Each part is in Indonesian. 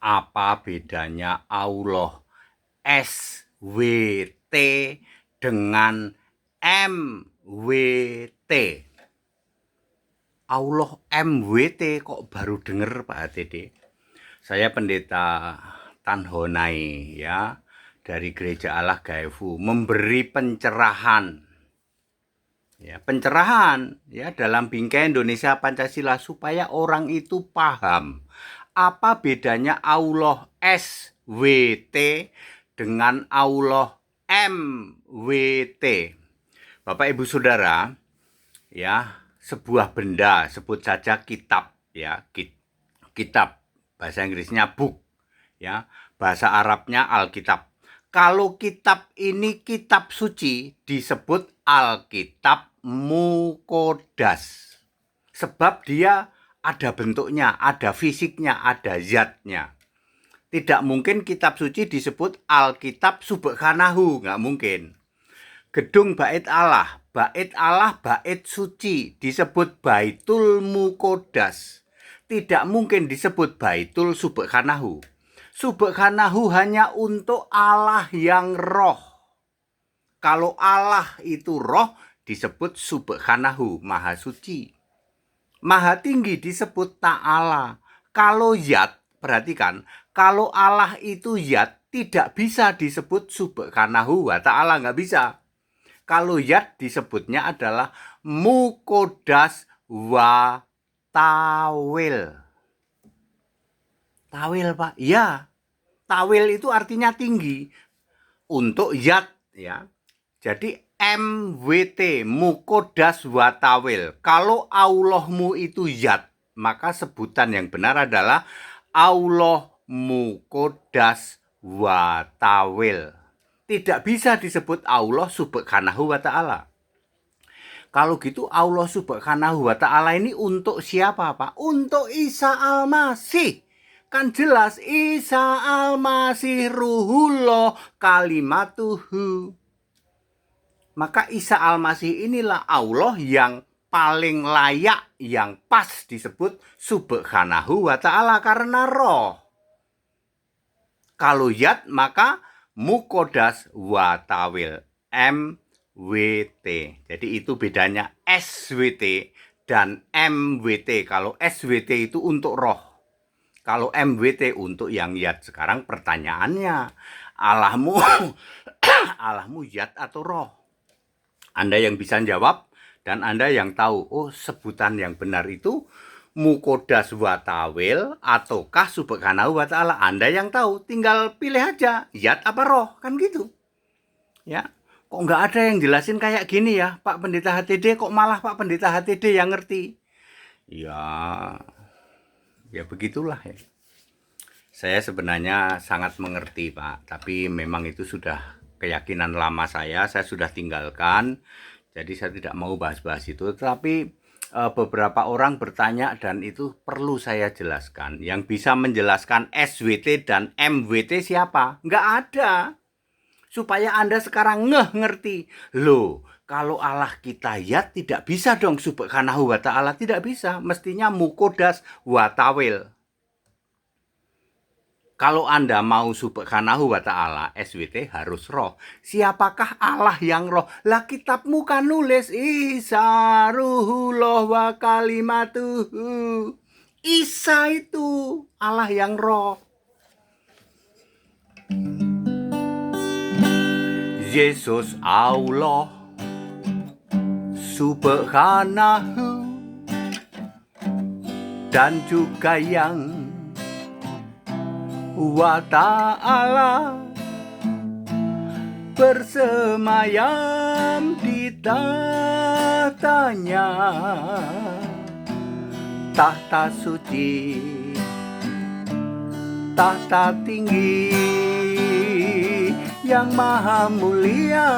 Apa bedanya Allah SWT dengan MWT? Allah MWT kok baru denger Pak HTD? Saya pendeta Tanhonai ya, dari Gereja Allah Gaefu, memberi pencerahan ya dalam bingkai Indonesia Pancasila supaya orang itu paham apa bedanya Allah SWT dengan Allah MWT. Bapak Ibu Saudara, ya, sebuah benda, sebut saja kitab ya, kitab, bahasa Inggrisnya book ya, bahasa Arabnya Alkitab. Kalau kitab ini kitab suci disebut Alkitab Mukodas. Sebab dia ada bentuknya, ada fisiknya, ada zatnya. Tidak mungkin kitab suci disebut Alkitab Subhanahu, nggak mungkin. Gedung bait Allah, bait suci disebut Baitul Mukodas. Tidak mungkin disebut Baitul Subhanahu. Subhanahu hanya untuk Allah yang roh. Kalau Allah itu roh disebut Subhanahu, maha suci. Maha tinggi disebut ta'ala. Kalau zat, perhatikan, kalau Allah itu zat tidak bisa disebut Subhanahu wa ta'ala, nggak bisa. Kalau zat disebutnya adalah Mukodas wa Tawil. Tawil Pak, ya. Tawil itu artinya tinggi untuk zat ya. Jadi MWT, Mukodas wa Tawil. Kalau Allahmu itu zat, maka sebutan yang benar adalah Allah Mukodas wa Tawil. Tidak bisa disebut Allah Subhanahu wa ta'ala. Kalau gitu Allah Subhanahu wa ta'ala ini untuk siapa Pak? Untuk Isa Al-Masih. Kan jelas Isa Al-Masih Ruhullah Kalimatuhu. Maka Isa Al-Masih inilah Allah yang paling layak, yang pas disebut Subhanahu wa ta'ala karena roh. Kalau zat maka Mukodas wa Tawil, MWT. Jadi itu bedanya SWT dan MWT. Kalau SWT itu untuk roh, kalau MWT untuk yang zat. Sekarang pertanyaannya, Allahmu Allahmu zat atau roh? Anda yang bisa jawab dan Anda yang tahu, oh sebutan yang benar itu Mukodas wa Tawil ataukah Subhanahu wa ta'ala. Anda yang tahu, tinggal pilih aja zat apa roh, kan gitu ya. Kok nggak ada yang jelasin kayak gini ya Pak Pendeta HTD, kok malah Pak Pendeta HTD yang ngerti ya begitulah ya. Saya sebenarnya sangat mengerti Pak, tapi memang itu sudah keyakinan lama saya sudah tinggalkan. Jadi saya tidak mau bahas-bahas itu, tetapi beberapa orang bertanya dan itu perlu saya jelaskan. Yang bisa menjelaskan SWT dan MWT siapa? Nggak ada. Supaya Anda sekarang ngerti. Loh, kalau Allah kita zat tidak bisa dong Subhanahu wa ta'ala, tidak bisa. Mestinya Mukodas wa Tawil. Kalau Anda mau Subhanahu wa ta'ala, SWT harus roh. Siapakah Allah yang roh? Lah kitabmu kan nulis Isa Ruhullah wa Kalimatuhu. Isa itu Allah yang roh. Yesus Allah Subhanahu dan juga yang wa ta'ala bersemayam di tahtanya, tahta suci, tahta tinggi yang maha mulia,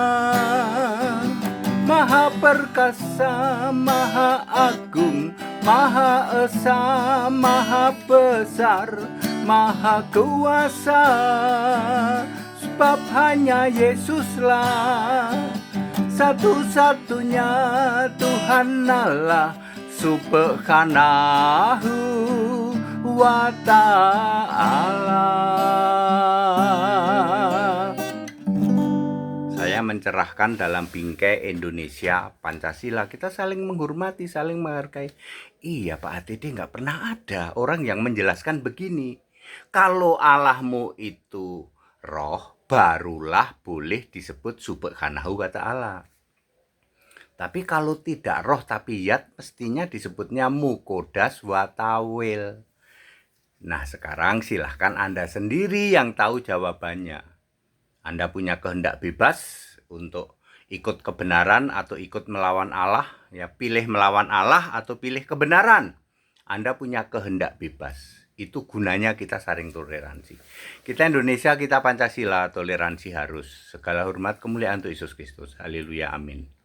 maha perkasa, maha agung, maha esa, maha besar, maha kuasa. Sebab hanya Yesuslah satu-satunya Tuhan Allah Subhanahu wa ta'ala. mencerahkan dalam bingkai Indonesia Pancasila. Kita saling menghormati, saling menghargai. Iya Pak ATD, nggak pernah ada orang yang menjelaskan begini. Kalau Allahmu itu roh, barulah boleh disebut subhanahu wa ta'ala. Tapi kalau tidak roh tapi yat, mestinya disebutnya mukodas wa tawil. Nah sekarang silahkan Anda sendiri yang tahu jawabannya. Anda punya kehendak bebas untuk ikut kebenaran atau ikut melawan Allah, ya pilih melawan Allah atau pilih kebenaran. Anda punya kehendak bebas. Itu gunanya kita saling toleransi. Kita Indonesia, kita Pancasila, toleransi harus. Segala hormat kemuliaan untuk Yesus Kristus. Haleluya, amin.